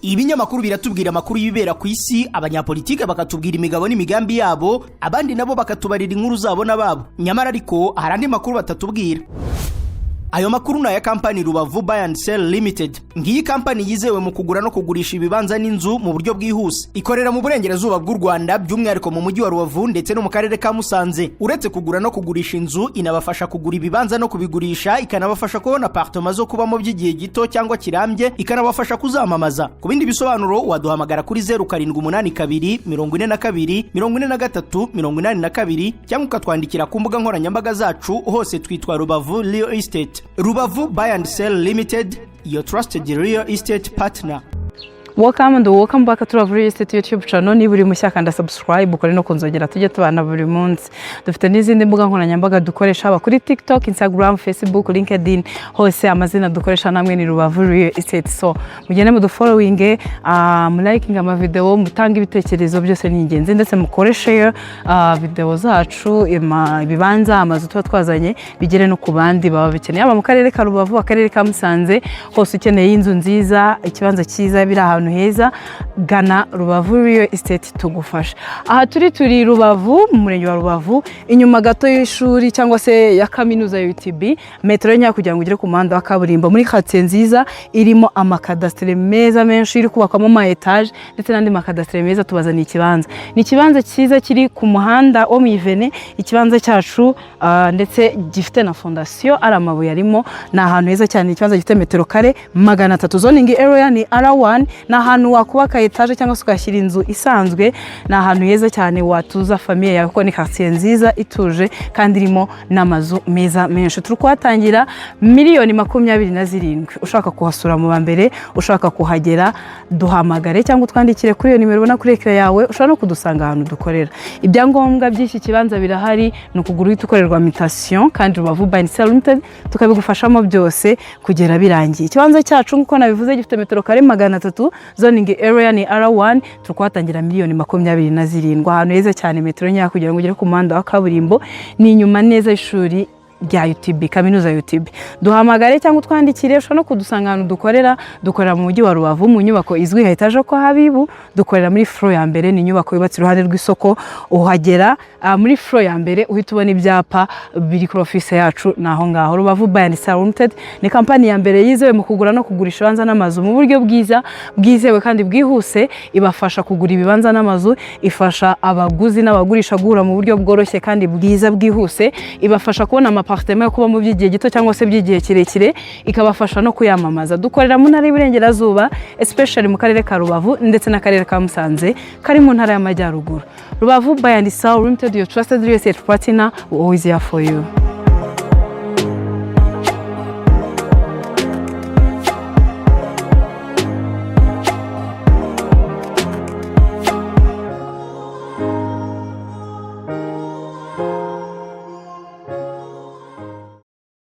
Ibinyamakuru biratubwira amakuru y'ibibera ku isi, abanyapolitike bakatubwira imigabo n'imigambi yabo, abandi nabo bakatubarira inkuru zabo nababo. Nyamara ariko hari andi makuru batatubwira. Ayo makuru na ya kampani Rubavu Buy and Sell Limited. Ngiyi kampani yizewe mu kugura no kugurisha ibibanza n'inzu mu buryo bwihuse. Ikorera mu burengerazuba bw'u Rwanda, by'umwihariko mu mujyi wa Rubavu ndetse no mu karere ka Musanze. Uretse kugura no kugurisha inzu, inabafasha kugura ibibanza no kubigurisha, ikanabafasha kubona apartment zo kubamo by'igihe gito cyangwa kirambye, ikanabafasha kuzamamaza. Ku bindi bisobanuro waduhamagara kuri 0782 42 43 82 cyangwa ukatwandikira ku mbuga nkoranyambaga zacu, hose twitwa Rubavu Real Estate. Rubavu Buy and Sell Limited, your trusted real estate partner. Welcome back to Rubavu Real Estate YouTube channel. Ni buri mushya kandi subscribe ukore no kunzogera tujye tubana buri munsi. Dufite n'izindi mbuga nkoranyambaga dukoresha haba kuri TikTok, Instagram, Facebook, LinkedIn, hose amazina dukoresha namwe ni Rubavu Real Estate. So mugende mu following, mu liking ama video, mutanga ibitekerezo byose ni ingenzi, ndetse mukore share video zacu, ibibanza amazu tuba twazanye bigere no kubandi baba bikeneye, aba mu karere ka Rubavu, akarere ka Musanze, hose ukeneye inzu nziza, ikibanza cyiza biri heza, gana Rubavu Real Estate tugufasha. Aha turi Rubavu, mu murenge wa Rubavu, inyuma gato y'ishuri cyangwa se ya kaminuza ya UTB, metero nya kugira ngo ugere ku muhanda wa kaburimbo, muri quartier nziza irimo amakadastre meza menshi, iri kubakwamo ama etage ndetse n'andi makadastre meza. Tubazaniye ikibanza, ni ikibanza cyiza kiri ku muhanda wo Mivene. Ikibanza cyacu ndetse gifite na fondation, ari amabuye arimo, na ahantu heza cyane. Ikibanza gifite metero kare 300, zoning area ni R1, na ahantu wakubaka etage cyangwa ugashyira inzu isanzwe, na ahantu heza cyane watuza famille yawe, kuko ni quartier nziza ituje kandi irimo n'amazu meza menshi. Turi kuhatangira miliyoni 27. Ushaka kuhasura mu bambere, ushaka kuhagera, duhamagare cyangwa twandikire kuri iyo nimero ubona kuri ekran yawe. Ushaka no kudusanga ahantu dukorera. Ibyangombwa by'iki kibanza birahari, no kugura itukorerwa mutation, kandi Rubavu Buy and Sell Limited tukabigufashamo byose kugera birangiye. Ikibanza cyacu nkuko nabivuze gifite metero kare 300, zoning area ni R1. Turukwatangira miliyoni 27. Ahantu heza cyane, metero nya kugira ngo ugere ku muhanda wa kaburimbo, ni inyuma neza y'ishuri rya UTB, kaminuza ya UTB. Duhamagare cyangwa twandikire. Ushobora no kudusanga ahantu dukorera mu mujyi wa Rubavu, mu nyubako izwi nka etage ko Habibu. Dukorera muri floor ya mbere, ni inyubako yubatse iruhande rw'isoko. Uhagera muri floor ya mbere uhita ubona ibyapa biri ku office yacu, naho ngaho. Rubavu Buy and Sell Limited ni kampani ya mbere yizewe mu kugura no kugurisha ibibanza n'amazu mu buryo bwiza, bwizewe kandi bwihuse. Ibafasha kugura ibibanza n'amazu, ifasha abaguzi n'abagurisha guhura mu buryo bworoshye kandi bwiza bwihuse. Ibafasha kubona apartment yo kuba mu by'igihe gito cyangwa se by'igihe kirekire, ikabafasha no kuyamamaza. Dukorera mu ntara y'Iburengerazuba, especially mu karere ka Rubavu ndetse n'akarere ka Musanze kari mu ntara y'Amajyaruguru. Rubavu Buy and Sell Limited, your trusted real estate partner, always here for you.